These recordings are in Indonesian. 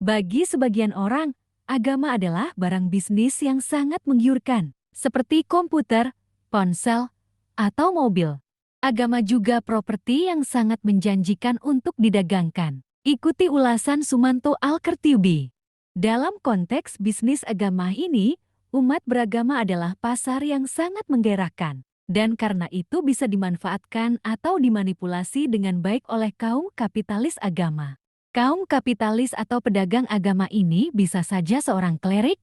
Bagi sebagian orang, agama adalah barang bisnis yang sangat menggiurkan, seperti komputer, ponsel, atau mobil. Agama juga properti yang sangat menjanjikan untuk didagangkan. Ikuti ulasan Sumanto Alkertiubi. Dalam konteks bisnis agama ini, umat beragama adalah pasar yang sangat menggairahkan, dan karena itu bisa dimanfaatkan atau dimanipulasi dengan baik oleh kaum kapitalis agama. Kaum kapitalis atau pedagang agama ini bisa saja seorang klerik,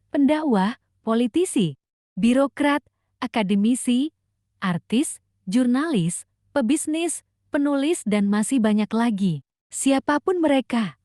pendakwah, politisi, birokrat, akademisi, artis, jurnalis, pebisnis, penulis, dan masih banyak lagi. Siapapun mereka,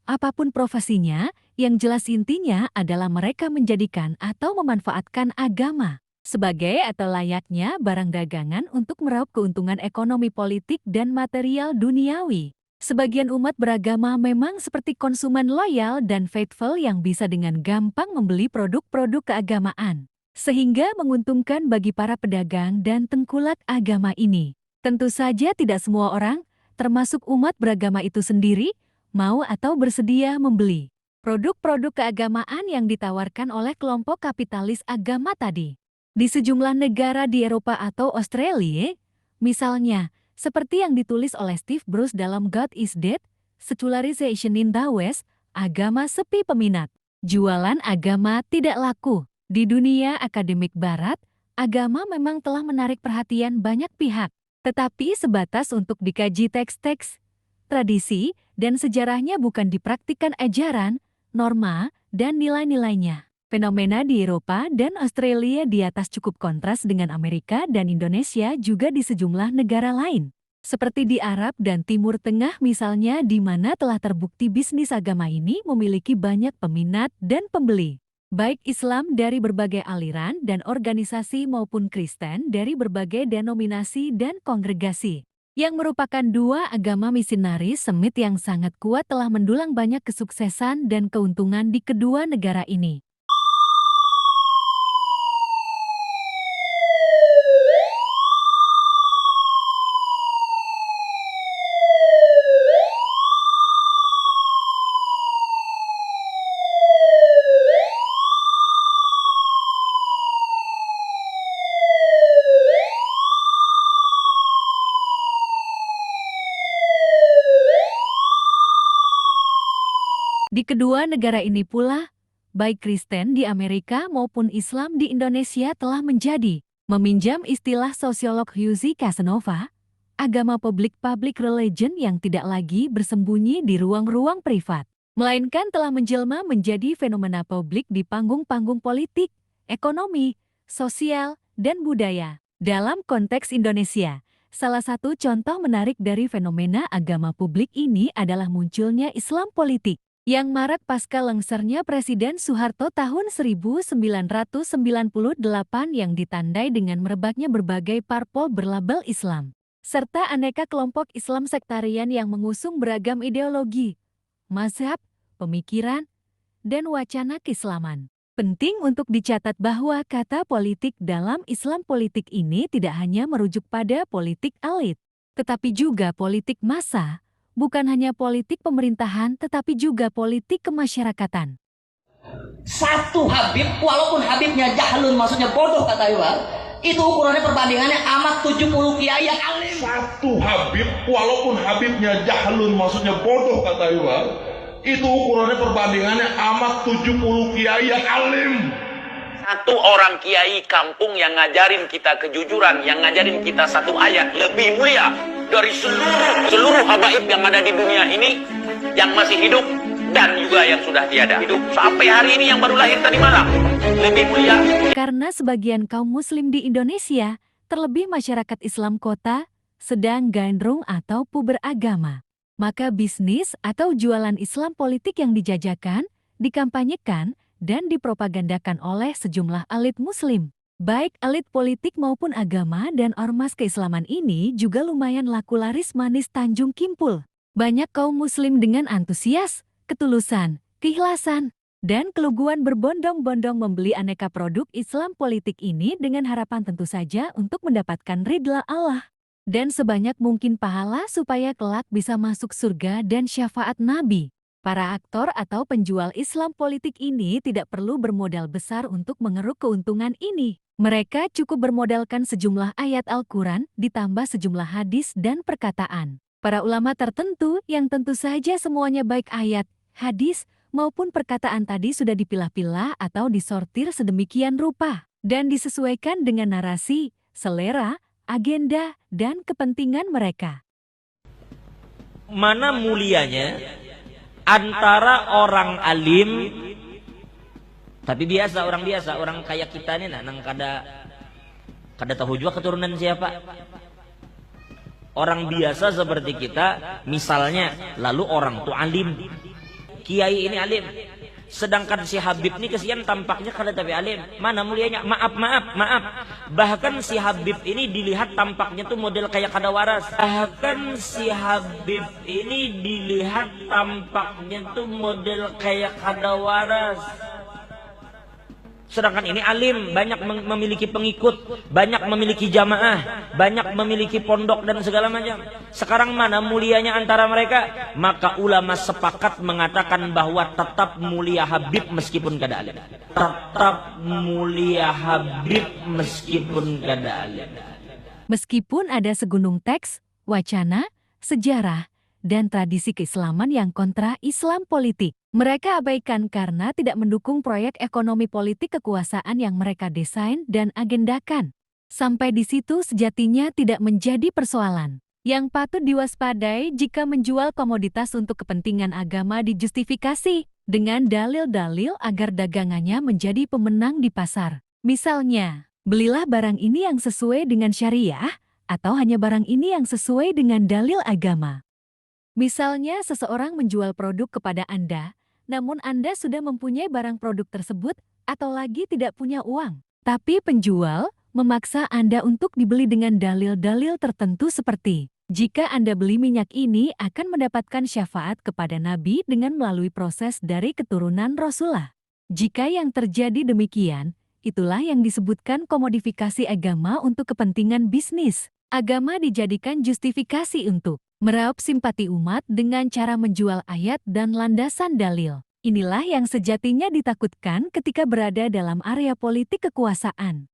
apapun profesinya, yang jelas intinya adalah mereka menjadikan atau memanfaatkan agama sebagai atau layaknya barang dagangan untuk meraup keuntungan ekonomi politik dan material duniawi. Sebagian umat beragama memang seperti konsumen loyal dan faithful yang bisa dengan gampang membeli produk-produk keagamaan, sehingga menguntungkan bagi para pedagang dan tengkulak agama ini. Tentu saja tidak semua orang, termasuk umat beragama itu sendiri, mau atau bersedia membeli produk-produk keagamaan yang ditawarkan oleh kelompok kapitalis agama tadi. Di sejumlah negara di Eropa atau Australia, misalnya, seperti yang ditulis oleh Steve Bruce dalam God is Dead, Secularization in the West, agama sepi peminat. Jualan agama tidak laku. Di dunia akademik barat, agama memang telah menarik perhatian banyak pihak, tetapi sebatas untuk dikaji teks-teks, tradisi, dan sejarahnya bukan dipraktikkan ajaran, norma, dan nilai-nilainya. Fenomena di Eropa dan Australia di atas cukup kontras dengan Amerika dan Indonesia juga di sejumlah negara lain. Seperti di Arab dan Timur Tengah misalnya di mana telah terbukti bisnis agama ini memiliki banyak peminat dan pembeli. Baik Islam dari berbagai aliran dan organisasi maupun Kristen dari berbagai denominasi dan kongregasi. Yang merupakan dua agama misionaris Semit yang sangat kuat telah mendulang banyak kesuksesan dan keuntungan di kedua negara ini. Di kedua negara ini pula, baik Kristen di Amerika maupun Islam di Indonesia telah menjadi, meminjam istilah sosiolog Hughie Casanova, agama public religion yang tidak lagi bersembunyi di ruang-ruang privat, melainkan telah menjelma menjadi fenomena publik di panggung-panggung politik, ekonomi, sosial, dan budaya. Dalam konteks Indonesia, salah satu contoh menarik dari fenomena agama publik ini adalah munculnya Islam politik yang marak pasca lengsernya Presiden Soeharto tahun 1998 yang ditandai dengan merebaknya berbagai parpol berlabel Islam, serta aneka kelompok Islam sektarian yang mengusung beragam ideologi, mazhab, pemikiran, dan wacana keislaman. Penting untuk dicatat bahwa kata politik dalam Islam politik ini tidak hanya merujuk pada politik elit, tetapi juga politik massa, bukan hanya politik pemerintahan tetapi juga politik kemasyarakatan. Satu Habib, walaupun Habibnya jahlun, maksudnya bodoh kata Iwan, itu ukurannya perbandingannya amat 70 kiai yang alim. Satu Habib, walaupun Habibnya jahlun, maksudnya bodoh kata Iwan, itu ukurannya perbandingannya amat 70 kiai yang alim. Satu orang kiai kampung yang ngajarin kita kejujuran, yang ngajarin kita satu ayat lebih mulia dari seluruh habaib yang ada di dunia ini, yang masih hidup dan juga yang sudah tiada hidup sampai hari ini, yang baru lahir tadi malam, lebih mulia. Karena sebagian kaum muslim di Indonesia, terlebih masyarakat Islam kota, sedang gandrung atau puber agama, maka bisnis atau jualan Islam politik yang dijajakan, dikampanyekan, dan dipropagandakan oleh sejumlah elit muslim. Baik elit politik maupun agama dan ormas keislaman ini juga lumayan laku laris manis Tanjung Kimpul. Banyak kaum muslim dengan antusias, ketulusan, keikhlasan, dan keluguan berbondong-bondong membeli aneka produk Islam politik ini dengan harapan tentu saja untuk mendapatkan ridla Allah dan sebanyak mungkin pahala supaya kelak bisa masuk surga dan syafaat Nabi. Para aktor atau penjual Islam politik ini tidak perlu bermodal besar untuk mengeruk keuntungan ini. Mereka cukup bermodalkan sejumlah ayat Al-Quran ditambah sejumlah hadis dan perkataan para ulama tertentu yang tentu saja semuanya baik ayat, hadis, maupun perkataan tadi sudah dipilah-pilah atau disortir sedemikian rupa dan disesuaikan dengan narasi, selera, agenda, dan kepentingan mereka. Mana mulianya antara orang alim tapi biasa, orang kayak kita nih nang kada tahu juga keturunan siapa. Orang biasa seperti kita misalnya, lalu orang tuh alim, kiai ini alim, sedangkan si Habib ini kesian tampaknya kada tapi alim. Mana mulianya? Maaf. Bahkan si Habib ini dilihat tampaknya tuh model kayak kada waras. Bahkan si Habib ini dilihat tampaknya tuh model kayak kada waras. Sedangkan ini alim, banyak memiliki pengikut, banyak memiliki jamaah, banyak memiliki pondok dan segala macam. Sekarang mana mulianya antara mereka? Maka ulama sepakat mengatakan bahwa tetap mulia Habib meskipun kada alim. Tetap mulia Habib meskipun kada alim. Meskipun ada segunung teks, wacana, sejarah, dan tradisi keislaman yang kontra Islam politik, mereka abaikan karena tidak mendukung proyek ekonomi politik kekuasaan yang mereka desain dan agendakan. Sampai di situ sejatinya tidak menjadi persoalan. Yang patut diwaspadai jika menjual komoditas untuk kepentingan agama dijustifikasi dengan dalil-dalil agar dagangannya menjadi pemenang di pasar. Misalnya, belilah barang ini yang sesuai dengan syariah, atau hanya barang ini yang sesuai dengan dalil agama. Misalnya seseorang menjual produk kepada Anda, namun Anda sudah mempunyai barang produk tersebut atau lagi tidak punya uang. Tapi penjual memaksa Anda untuk dibeli dengan dalil-dalil tertentu seperti, jika Anda beli minyak ini akan mendapatkan syafaat kepada Nabi dengan melalui proses dari keturunan Rasulullah. Jika yang terjadi demikian, itulah yang disebutkan komodifikasi agama untuk kepentingan bisnis. Agama dijadikan justifikasi untuk meraup simpati umat dengan cara menjual ayat dan landasan dalil. Inilah yang sejatinya ditakutkan ketika berada dalam area politik kekuasaan.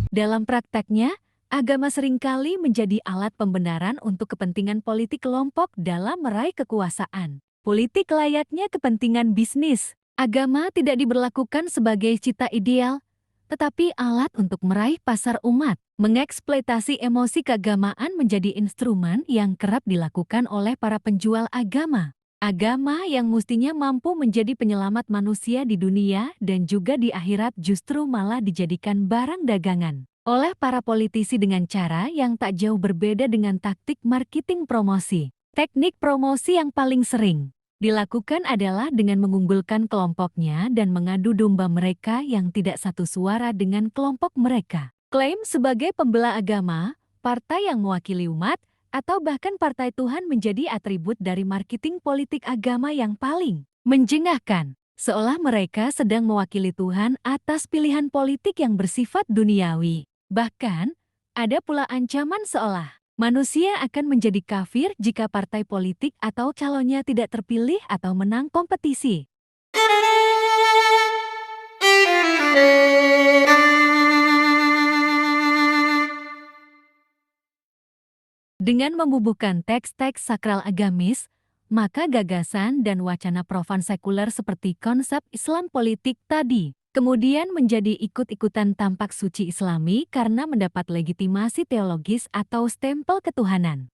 Dalam prakteknya, agama seringkali menjadi alat pembenaran untuk kepentingan politik kelompok dalam meraih kekuasaan. Politik layaknya kepentingan bisnis. Agama tidak diberlakukan sebagai cita ideal, tetapi alat untuk meraih pasar umat. Mengeksploitasi emosi keagamaan menjadi instrumen yang kerap dilakukan oleh para penjual agama. Agama yang mestinya mampu menjadi penyelamat manusia di dunia dan juga di akhirat justru malah dijadikan barang dagangan oleh para politisi dengan cara yang tak jauh berbeda dengan taktik marketing promosi. Teknik promosi yang paling sering dilakukan adalah dengan mengunggulkan kelompoknya dan mengadu domba mereka yang tidak satu suara dengan kelompok mereka. Klaim sebagai pembela agama, partai yang mewakili umat, atau bahkan partai Tuhan menjadi atribut dari marketing politik agama yang paling menjengahkan. Seolah mereka sedang mewakili Tuhan atas pilihan politik yang bersifat duniawi. Bahkan, ada pula ancaman seolah manusia akan menjadi kafir jika partai politik atau calonnya tidak terpilih atau menang kompetisi. Dengan membubuhkan teks-teks sakral agamis, maka gagasan dan wacana profan sekuler seperti konsep Islam politik tadi kemudian menjadi ikut-ikutan tampak suci Islami karena mendapat legitimasi teologis atau stempel ketuhanan.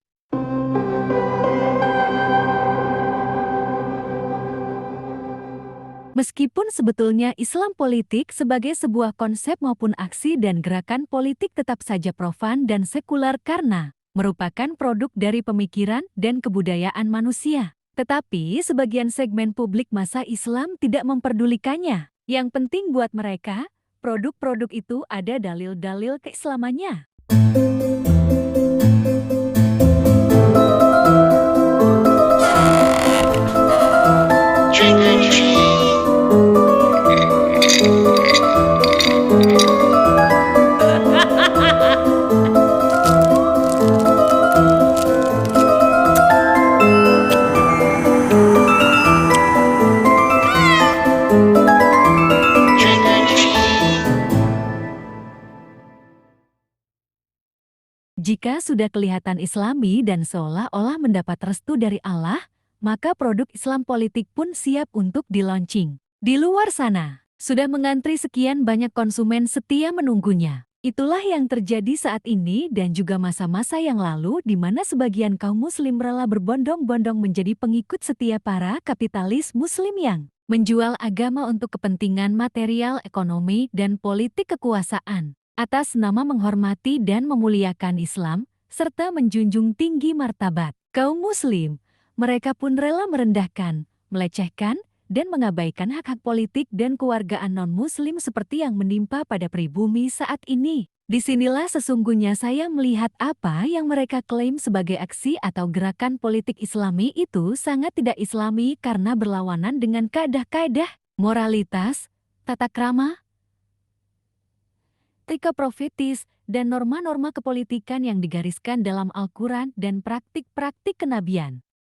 Meskipun sebetulnya Islam politik sebagai sebuah konsep maupun aksi dan gerakan politik tetap saja profan dan sekuler karena merupakan produk dari pemikiran dan kebudayaan manusia. Tetapi sebagian segmen publik masa Islam tidak memperdulikannya. Yang penting buat mereka, produk-produk itu ada dalil-dalil keislamannya. Jika sudah kelihatan islami dan seolah-olah mendapat restu dari Allah, maka produk Islam politik pun siap untuk di-launching. Di luar sana, sudah mengantri sekian banyak konsumen setia menunggunya. Itulah yang terjadi saat ini dan juga masa-masa yang lalu di mana sebagian kaum muslim rela berbondong-bondong menjadi pengikut setia para kapitalis muslim yang menjual agama untuk kepentingan material, ekonomi, dan politik kekuasaan. Atas nama menghormati dan memuliakan Islam, serta menjunjung tinggi martabat kaum muslim, mereka pun rela merendahkan, melecehkan, dan mengabaikan hak-hak politik dan kewargaan non-muslim seperti yang menimpa pada pribumi saat ini. Disinilah sesungguhnya saya melihat apa yang mereka klaim sebagai aksi atau gerakan politik Islami itu sangat tidak Islami karena berlawanan dengan kaedah-kaedah, moralitas, tata krama, etika profetis, dan norma-norma kepolitikan yang digariskan dalam Al-Quran dan praktik-praktik kenabian.